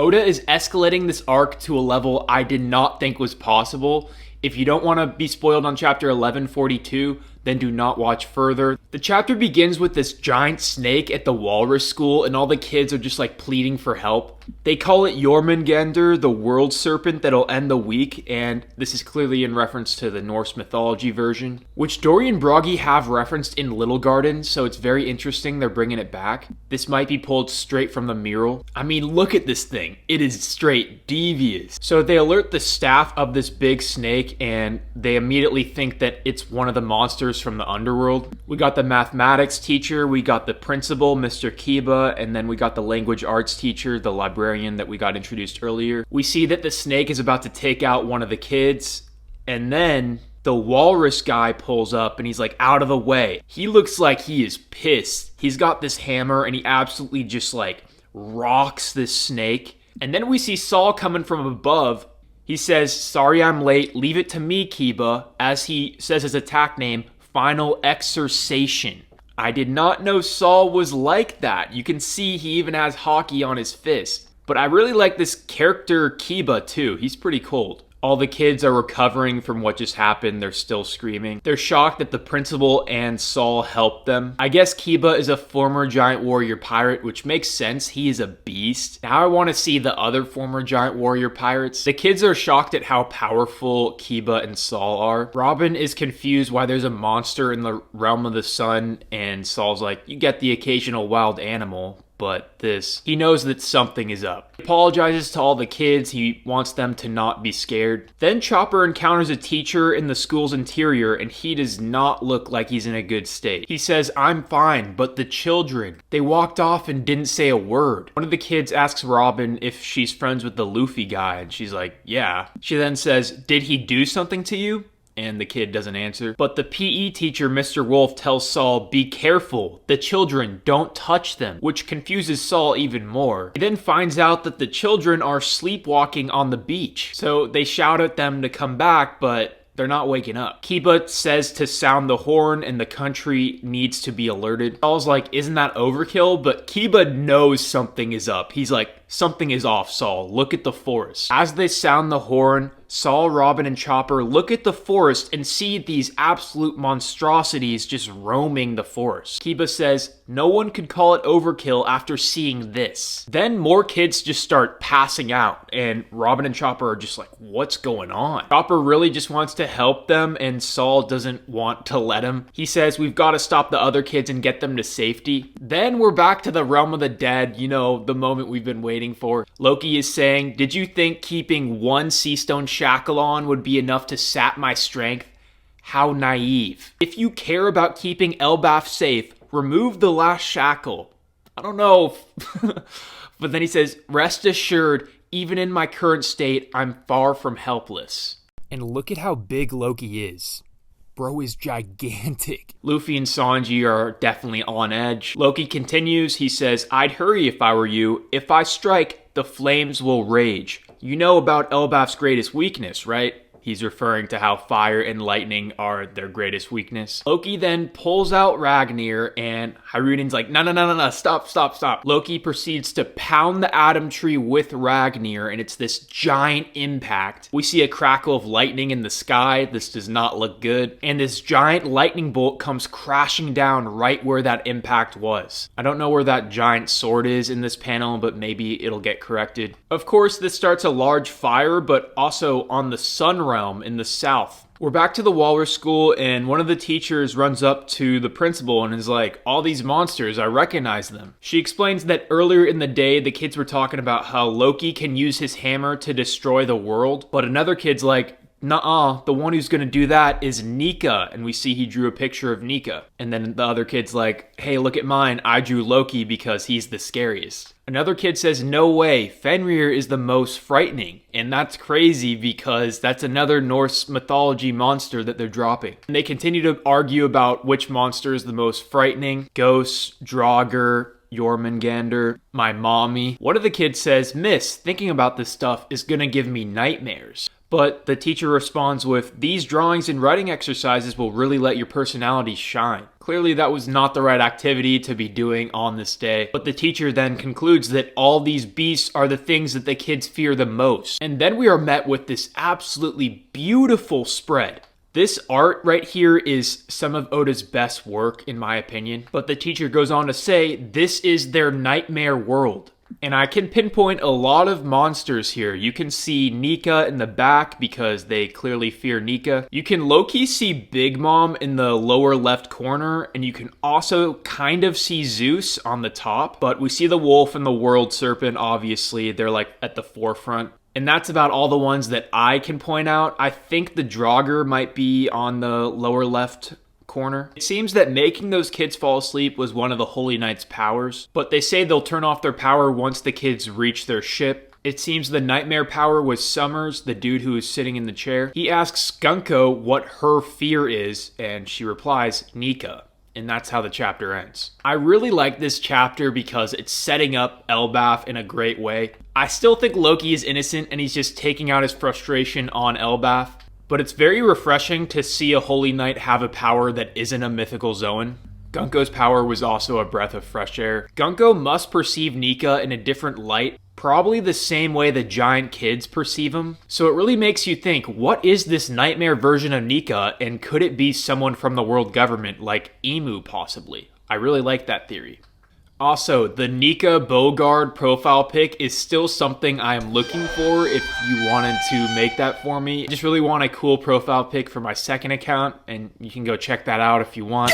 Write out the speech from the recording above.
Oda is escalating this arc to a level I did not think was possible. If you don't want to be spoiled on chapter 1142, then do not watch further. The chapter begins with this giant snake at the walrus school, and all the kids are just like pleading for help. They call it Jormungandr, the world serpent that'll end the week, and this is clearly in reference to the Norse mythology version, which Dory and Bragi have referenced in Little Garden, so it's very interesting they're bringing it back. This might be pulled straight from the mural. I mean, look at this thing. It is straight devious. So they alert the staff of this big snake, and they immediately think that it's one of the monsters from the underworld. We got the mathematics teacher, we got the principal, Mr. Kiba, and then we got the language arts teacher, the librarian that we got introduced earlier. We see that the snake is about to take out one of the kids, and then the walrus guy pulls up and he's like, out of the way. He looks like he is pissed. He's got this hammer and he absolutely just like rocks this snake. And then we see Saul coming from above. He says, sorry I'm late, leave it to me, Kiba, as he says his attack name, Final Exorcation. I did not know Saul was like that. You can see he even has hockey on his fist. But I really like this character Kiba too. He's pretty cold. All the kids are recovering from what just happened. They're still screaming. They're shocked that the principal and Saul helped them. I guess Kiba is a former giant warrior pirate, which makes sense. He is a beast. Now I want to see the other former giant warrior pirates. The kids are shocked at how powerful Kiba and Saul are. Robin is confused why there's a monster in the realm of the sun, and Saul's like, you get the occasional wild animal, but he knows that something is up. He apologizes to all the kids. He wants them to not be scared. Then Chopper encounters a teacher in the school's interior, and he does not look like he's in a good state. He says, I'm fine, but the children, they walked off and didn't say a word. One of the kids asks Robin if she's friends with the Luffy guy, and she's like, yeah. She then says, did he do something to you? And the kid doesn't answer. But the PE teacher, Mr. Wolf, tells Saul, be careful. The children, don't touch them, which confuses Saul even more. He then finds out that the children are sleepwalking on the beach. So they shout at them to come back, but they're not waking up. Kiba says to sound the horn and the country needs to be alerted. Saul's like, isn't that overkill? But Kiba knows something is up. He's like, something is off, Saul. Look at the forest. As they sound the horn, Saul, Robin, and Chopper look at the forest and see these absolute monstrosities just roaming the forest. Kiba says, no one could call it overkill after seeing this. Then more kids just start passing out, and Robin and Chopper are just like, what's going on? Chopper really just wants to help them, and Saul doesn't want to let him. He says, we've got to stop the other kids and get them to safety. Then we're back to the realm of the dead, you know, the moment we've been waiting for. Loki is saying, did you think keeping one sea stone shackle on would be enough to sap my strength? How naive. If you care about keeping Elbaf safe, remove the last shackle. I don't know. But then he says, rest assured, even in my current state, I'm far from helpless. And look at how big Loki is. Bro is gigantic. Luffy and Sanji are definitely on edge. Loki continues. He says, I'd hurry if I were you. If I strike, the flames will rage. You know about Elbaf's greatest weakness, right? He's referring to how fire and lightning are their greatest weakness. Loki then pulls out Ragnir, and Hiruden's like, no, stop. Loki proceeds to pound the Atom Tree with Ragnir, and it's this giant impact. We see a crackle of lightning in the sky. This does not look good. And this giant lightning bolt comes crashing down right where that impact was. I don't know where that giant sword is in this panel, but maybe it'll get corrected. Of course, this starts a large fire, but also on the sun realm in the south. We're back to the Walrus School, and one of the teachers runs up to the principal and is like, all these monsters, I recognize them. She explains that earlier in the day, the kids were talking about how Loki can use his hammer to destroy the world, but another kid's like, nuh-uh, the one who's gonna do that is Nika, and we see he drew a picture of Nika. And then the other kid's like, hey, look at mine, I drew Loki because he's the scariest. Another kid says, no way, Fenrir is the most frightening. And that's crazy because that's another Norse mythology monster that they're dropping. And they continue to argue about which monster is the most frightening. Ghosts, Draugr, Jormungandr, my mommy. One of the kids says, Miss, thinking about this stuff is gonna give me nightmares. But the teacher responds with, these drawings and writing exercises will really let your personality shine. Clearly that was not the right activity to be doing on this day, but the teacher then concludes that all these beasts are the things that the kids fear the most. And then we are met with this absolutely beautiful spread. This art right here is some of Oda's best work, in my opinion, but the teacher goes on to say this is their nightmare world. And I can pinpoint a lot of monsters here. You can see Nika in the back because they clearly fear Nika. You can low-key see Big Mom in the lower left corner, and you can also kind of see Zeus on the top. But we see the wolf and the world serpent, obviously. They're like at the forefront. And that's about all the ones that I can point out. I think the Draugr might be on the lower left corner. It seems that making those kids fall asleep was one of the Holy Knight's powers, but they say they'll turn off their power once the kids reach their ship. It seems the nightmare power was Summers, the dude who is sitting in the chair. He asks Gunko what her fear is, and she replies, Nika. And that's how the chapter ends. I really like this chapter because it's setting up Elbaf in a great way. I still think Loki is innocent and he's just taking out his frustration on Elbaf. But it's very refreshing to see a Holy Knight have a power that isn't a mythical Zoan. Gunko's power was also a breath of fresh air. Gunko must perceive Nika in a different light, probably the same way the giant kids perceive him. So it really makes you think, what is this nightmare version of Nika, and could it be someone from the world government, like Emu possibly? I really like that theory. Also, the Nika Bogard profile pic is still something I am looking for if you wanted to make that for me. I just really want a cool profile pic for my second account, and you can go check that out if you want.